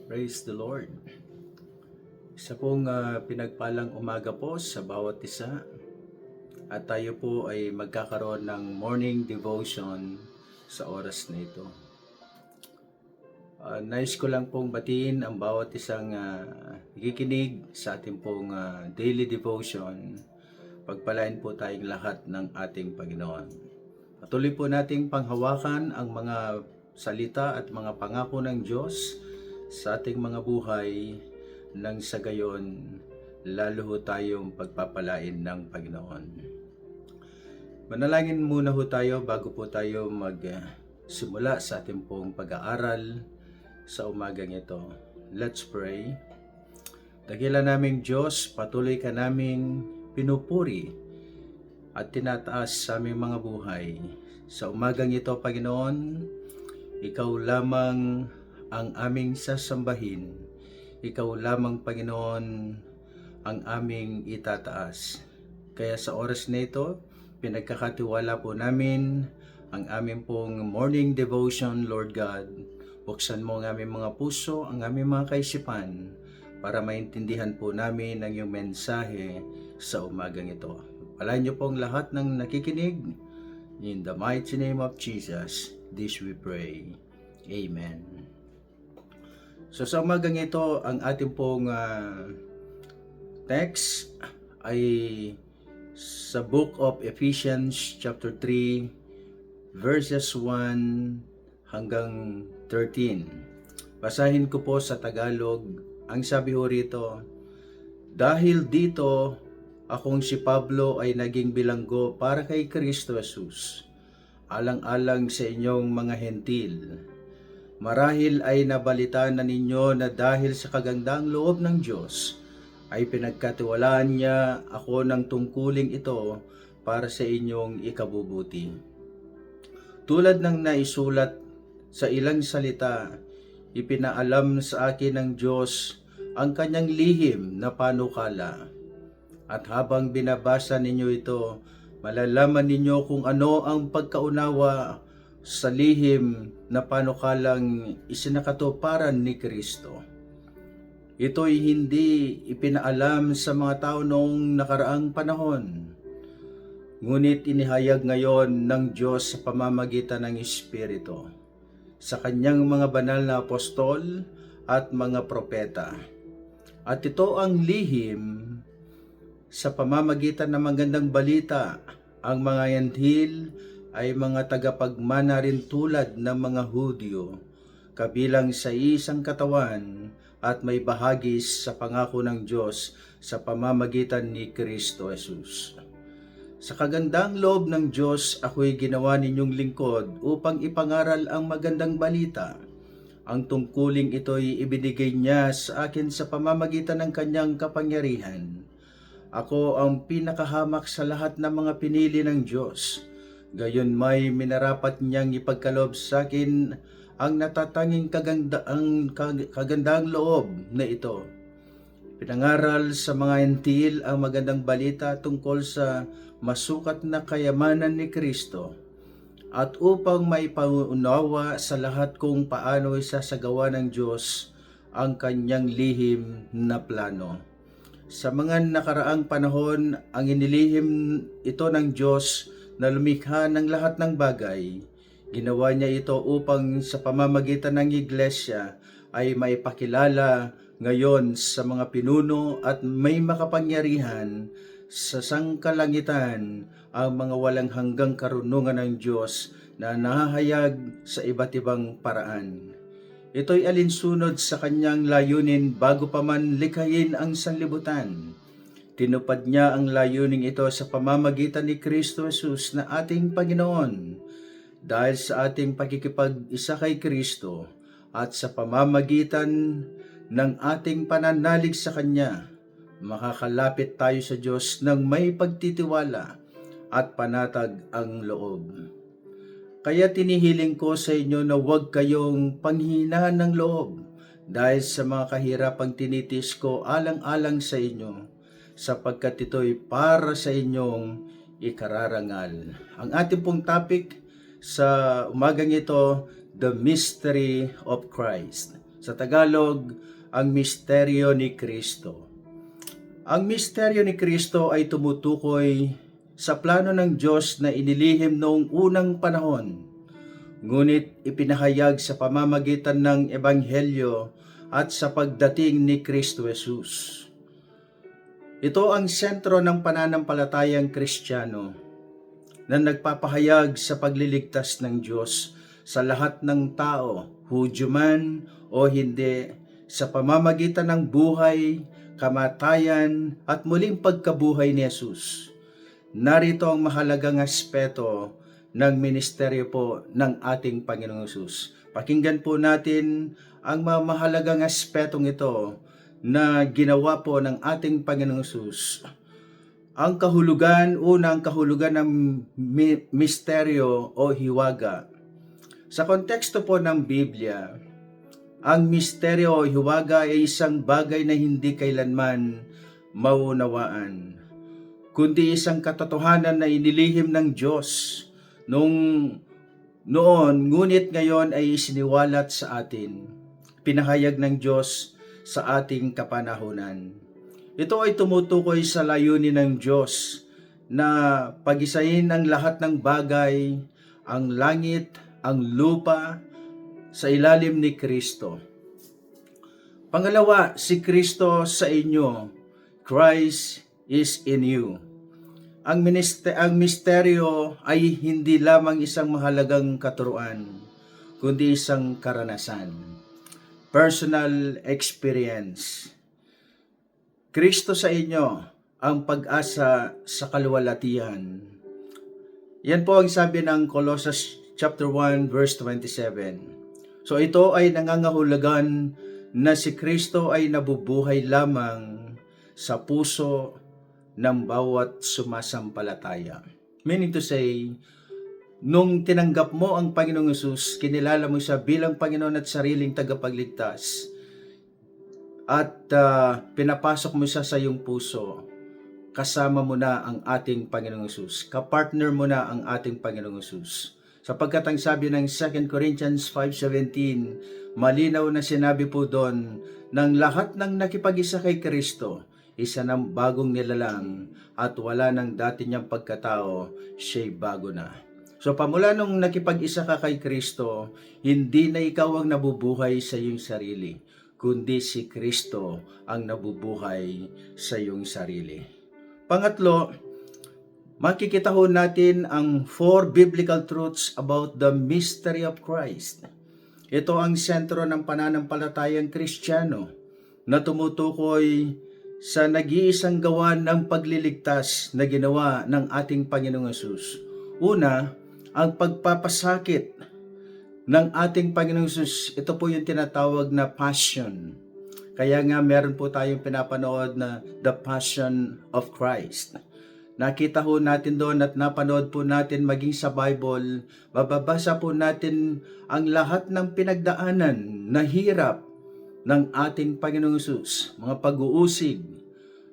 Praise the Lord. Isa pong pinagpalang umaga po sa bawat isa at tayo po ay magkakaroon ng morning devotion sa oras na ito. Nais ko lang pong batiin ang bawat isang nakikinig sa ating pong daily devotion. Pagpalain po tayong lahat ng ating Panginoon. Patuloy po nating panghawakan ang mga salita at mga pangako ng Diyos sa ating mga buhay nang sa gayon lalo ho tayong pagpapalain ng Panginoon. Manalangin muna ho tayo bago po tayo magsimula sa ating pong pag-aaral sa umagang ito. Let's pray. Dakila naming Diyos, patuloy ka naming pinupuri at tinataas sa aming mga buhay. Sa umagang ito, Panginoon, Ikaw lamang ang aming sasambahin. Ikaw lamang, Panginoon, ang aming itataas. Kaya sa oras na ito, pinagkakatiwala po namin ang aming pong morning devotion, Lord God. Buksan mo ang aming mga puso, ang aming mga kaisipan, para maintindihan po namin ang iyong mensahe sa umagang ito. Palain niyo pong lahat ng nakikinig. In the mighty name of Jesus, this we pray. Amen. So sa umagang ito, ang ating pong text ay sa book of Ephesians chapter 3 verses 1 hanggang 13. Basahin ko po sa Tagalog. Ang sabi ho rito, dahil dito akong si Pablo ay naging bilanggo para kay Kristo Jesus, alang-alang sa inyong mga hentil. Marahil ay nabalitaan na ninyo na dahil sa kagandang loob ng Diyos ay pinagkatiwalaan niya ako ng tungkuling ito para sa inyong ikabubuti. Tulad ng naisulat sa ilang salita, ipinaalam sa akin ng Diyos ang kanyang lihim na panukala. At habang binabasa ninyo ito, malalaman ninyo kung ano ang pagkaunawa sa lihim na panukalang isinakatuparan ni Kristo. Ito'y hindi ipinaalam sa mga tao noong nakaraang panahon, ngunit inihayag ngayon ng Diyos sa pamamagitan ng Espiritu sa kanyang mga banal na apostol at mga propeta. At ito ang lihim sa pamamagitan ng magandang balita. Ang mga yanhil ay mga tagapagmana rin tulad ng mga Hudyo, kabilang sa isang katawan at may bahagi sa pangako ng Diyos sa pamamagitan ni Kristo Jesus. Sa kagandang loob ng Diyos, ako'y ginawa ninyong lingkod upang ipangaral ang magandang balita. Ang tungkuling ito'y ibinigay niya sa akin sa pamamagitan ng kanyang kapangyarihan. Ako ang pinakahamak sa lahat ng mga pinili ng Diyos. Gayon may minarapat niyang ipagkaloob sa akin ang natatanging kagandang loob na ito. Pinangaral sa mga hentil ang magandang balita tungkol sa masukat na kayamanan ni Kristo, at upang maipaunawa sa lahat kung paano isasagawa ng Diyos ang kanyang lihim na plano. Sa mga nakaraang panahon, ang inilihim ito ng Diyos na lumikha ng lahat ng bagay. Ginawa niya ito upang sa pamamagitan ng iglesia ay maipakilala ngayon sa mga pinuno at may makapangyarihan sa sangkalangitan ang mga walang hanggang karunungan ng Diyos na nahahayag sa iba't ibang paraan. Ito'y alinsunod sa kanyang layunin bago pa man likhain ang sanlibutan. Tinupad niya ang layuning ito sa pamamagitan ni Kristo Jesus na ating Panginoon. Dahil sa ating pakikipag-isa kay Kristo at sa pamamagitan ng ating pananalig sa Kanya, makakalapit tayo sa Diyos ng may pagtitiwala at panatag ang loob. Kaya tinihiling ko sa inyo na huwag kayong panghihinaan ng loob dahil sa mga kahirapang tinitis ko alang-alang sa inyo, sapagkat ito'y para sa inyong ikararangal. Ang ating pong topic sa umagang ito, the mystery of Christ. Sa Tagalog, ang misteryo ni Kristo. Ang misteryo ni Kristo ay tumutukoy sa plano ng Diyos na inilihim noong unang panahon, ngunit ipinahayag sa pamamagitan ng Ebanghelyo at sa pagdating ni Kristo Jesus. Ito ang sentro ng pananampalatayang Kristiyano na nagpapahayag sa pagliligtas ng Diyos sa lahat ng tao, Hudyo man o hindi, sa pamamagitan ng buhay, kamatayan at muling pagkabuhay ni Jesus. Narito ang mahalagang aspeto ng ministeryo po ng ating Panginoong Jesus. Pakinggan po natin ang mahalagang aspetong ito na ginawa po ng ating Panginoong Jesus. Ang kahulugan, ang kahulugan ng misteryo o hiwaga. Sa konteksto po ng Biblia, ang misteryo o hiwaga ay isang bagay na hindi kailanman maunawaan, kundi isang katotohanan na inilihim ng Diyos noon, ngunit ngayon ay isiniwalat sa atin, pinahayag ng Diyos sa ating kapanahunan. Ito ay tumutukoy sa layunin ng Diyos na pag-isahin ang lahat ng bagay, ang langit, ang lupa, sa ilalim ni Kristo. Pangalawa, si Kristo sa inyo. Christ is in you. Ang misteryo ay hindi lamang isang mahalagang katuruan, kundi isang karanasan. Personal experience. Kristo sa inyo, ang pag-asa sa kaluwalhatian. Yan po ang sabi ng Colossus chapter 1 verse 27. So ito ay nangangahulugan na si Kristo ay nabubuhay lamang sa puso ng bawat sumasampalataya. Meaning to say, nung tinanggap mo ang Panginoong Hesus, kinilala mo siya bilang Panginoon at sariling tagapagligtas, at pinapasok mo siya sa iyong puso, kasama mo na ang ating Panginoong Hesus. Kapartner mo na ang ating Panginoong Hesus. Sapagkat ang sabi ng 2 Corinthians 5:17, malinaw na sinabi po doon, ng lahat ng nakipag-isa kay Kristo, isa ng bagong nilalang, at wala ng dati niyang pagkatao, siya'y bago na. So pamula nung nakipag-isa ka kay Kristo, hindi na ikaw ang nabubuhay sa iyong sarili, kundi si Kristo ang nabubuhay sa iyong sarili. Pangatlo, makikita ho natin ang 4 biblical truths about the mystery of Christ. Ito ang sentro ng pananampalatayang Kristiyano na tumutukoy sa nag-iisang gawa ng pagliligtas na ginawa ng ating Panginoong Hesus. Una, ang pagpapasakit ng ating Panginoong Hesus. Ito po yung tinatawag na passion. Kaya nga meron po tayong pinapanood na The Passion of Christ. Nakita ho natin doon at napanood po natin maging sa Bible, mababasa po natin ang lahat ng pinagdaanan na hirap ng ating Panginoong Hesus, mga pag-uusig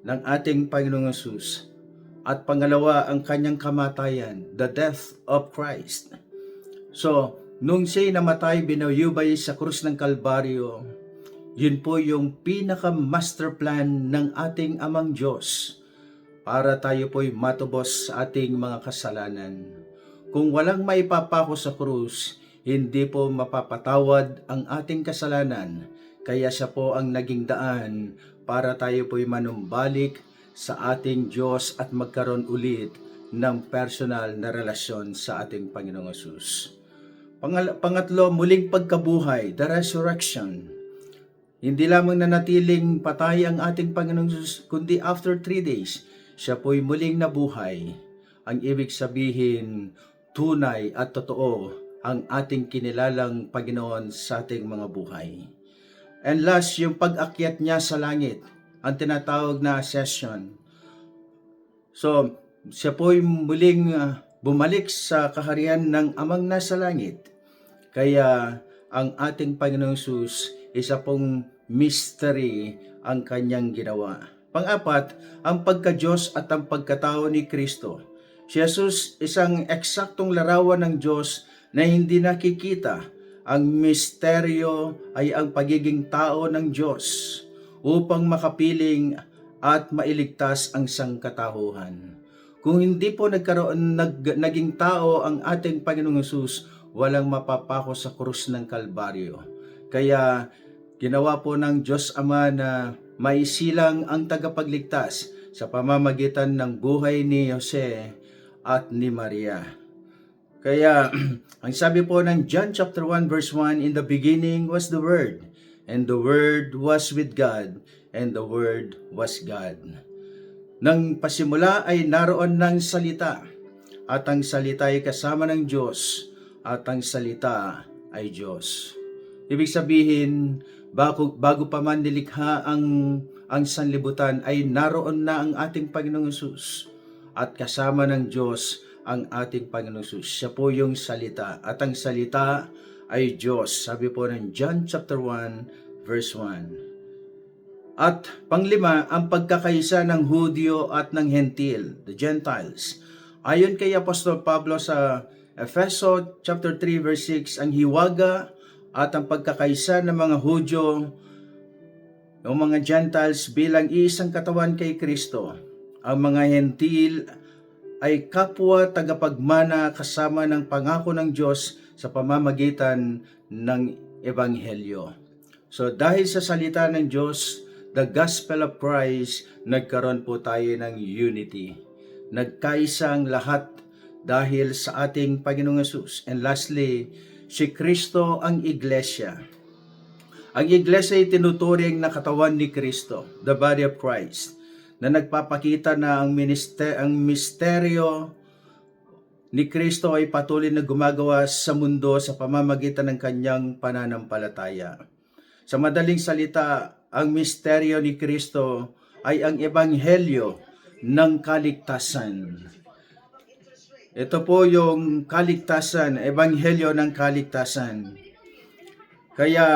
ng ating Panginoong Hesus. At pangalawa, ang kanyang kamatayan, the death of Christ. So, nung siya'y namatay, binayubay sa krus ng Kalbaryo, yun po yung pinaka-master plan ng ating Amang Diyos para tayo po'y matubos sa ating mga kasalanan. Kung walang maipapako sa krus, hindi po mapapatawad ang ating kasalanan. Kaya siya po ang naging daan para tayo po'y manumbalik sa ating Diyos at magkaroon ulit ng personal na relasyon sa ating Panginoong Hesus. Pangatlo, muling pagkabuhay, the resurrection. Hindi lamang nanatiling patay ang ating Panginoong Hesus, kundi after 3 days, siya po'y muling nabuhay. Ang ibig sabihin, tunay at totoo ang ating kinilalang Panginoon sa ating mga buhay. And last, yung pag-akyat niya sa langit, ang tinatawag na ascension. So, siya po'y muling bumalik sa kaharian ng Amang nasa langit. Kaya ang ating Panginoong Hesus, isa pong mystery ang kanyang ginawa. Pang-apat, ang pagka-Diyos at ang pagkatao ni Kristo. Si Jesus, isang eksaktong larawan ng Diyos na hindi nakikita Ang misteryo ay ang pagiging tao ng Diyos upang makapiling at mailigtas ang sangkatauhan. Kung hindi po naging tao ang ating Panginoong Hesus, walang mapapako sa krus ng Kalbaryo. Kaya ginawa po ng Diyos Ama na maisilang ang tagapagligtas sa pamamagitan ng buhay ni Jose at ni Maria. Kaya ang sabi po ng John chapter 1 verse 1, in the beginning was the Word, and the Word was with God, and the Word was God. Nang pasimula ay naroon ng salita, at ang salita ay kasama ng Diyos, at ang salita ay Diyos. Ibig sabihin, bago pa man nilikha ang sanlibutan, ay naroon na ang ating Panginoong Hesus, at kasama ng Diyos ang ating Panginoong Hesus. Siya po yung salita, at ang salita ay Diyos. Sabi po ng John chapter 1 verse 1. At panglima, ang pagkakaisa ng Hudyo at ng Hentil, the Gentiles. Ayon kay Apostol Pablo sa Efeso chapter 3 verse 6, ang hiwaga at ang pagkakaisa ng mga Hudyo o mga Gentiles bilang isang katawan kay Kristo. Ang mga Hentil ay kapwa tagapagmana kasama ng pangako ng Diyos sa pamamagitan ng Ebanghelyo. So dahil sa salita ng Diyos, the gospel of Christ, nagkaroon po tayo ng unity. Nagkaisa ang lahat dahil sa ating Panginoong Hesus. And lastly, si Kristo ang iglesia. Ang iglesia ay tinuturing na katawan ni Kristo, the body of Christ, na nagpapakita na ang misteryo ni Kristo ay patuloy na gumagawa sa mundo sa pamamagitan ng kanyang pananampalataya. Sa madaling salita, ang misteryo ni Kristo ay ang ebanghelyo ng kaligtasan. Ito po yung kaligtasan, ebanghelyo ng kaligtasan. Kaya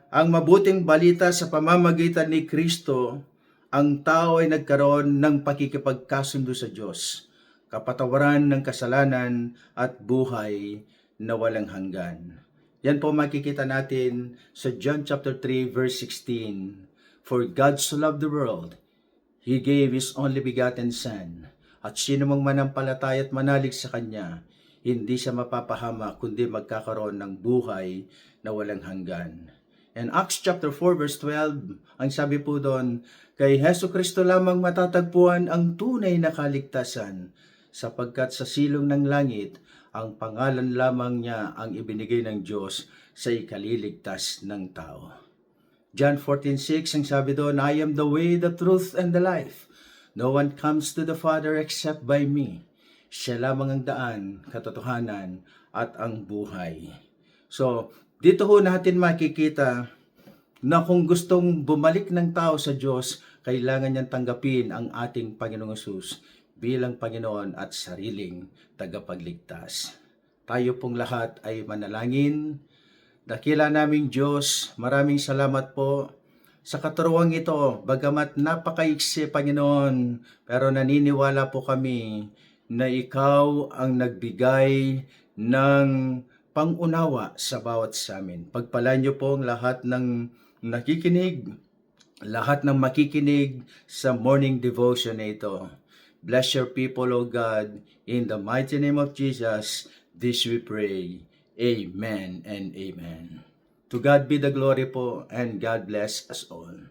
ang mabuting balita sa pamamagitan ni Kristo, ang tao ay nagkaroon ng pakikipagkasundo sa Diyos, kapatawaran ng kasalanan at buhay na walang hanggan. Yan po makikita natin sa John chapter 3 verse 16. For God so loved the world, He gave His only begotten Son, at sino mang manampalataya at manalig sa Kanya, hindi siya mapapahama kundi magkakaroon ng buhay na walang hanggan. And Acts chapter 4 verse 12, ang sabi po doon, kay Hesus Kristo lamang matatagpuan ang tunay na kaligtasan, sapagkat sa silong ng langit, ang pangalan lamang niya ang ibinigay ng Diyos sa ikaliligtas ng tao. John 14:6, ang sabi doon, I am the way, the truth, and the life. No one comes to the Father except by me. Siya lamang ang daan, katotohanan, at ang buhay. So, dito ho natin makikita na kung gustong bumalik ng tao sa Diyos, kailangan niyang tanggapin ang ating Panginoong Hesus bilang Panginoon at sariling tagapagligtas. Tayo pong lahat ay manalangin. Dakila naming Diyos, maraming salamat po sa katuruang ito. Bagamat napakaiksi, Panginoon, pero naniniwala po kami na Ikaw ang nagbigay ng pangunawa sa bawat sa amin. Pagpalaan niyo po ang lahat ng nakikinig, lahat ng makikinig sa morning devotion na ito. Bless your people, O God. In the mighty name of Jesus, this we pray. Amen and amen. To God be the glory po, and God bless us all.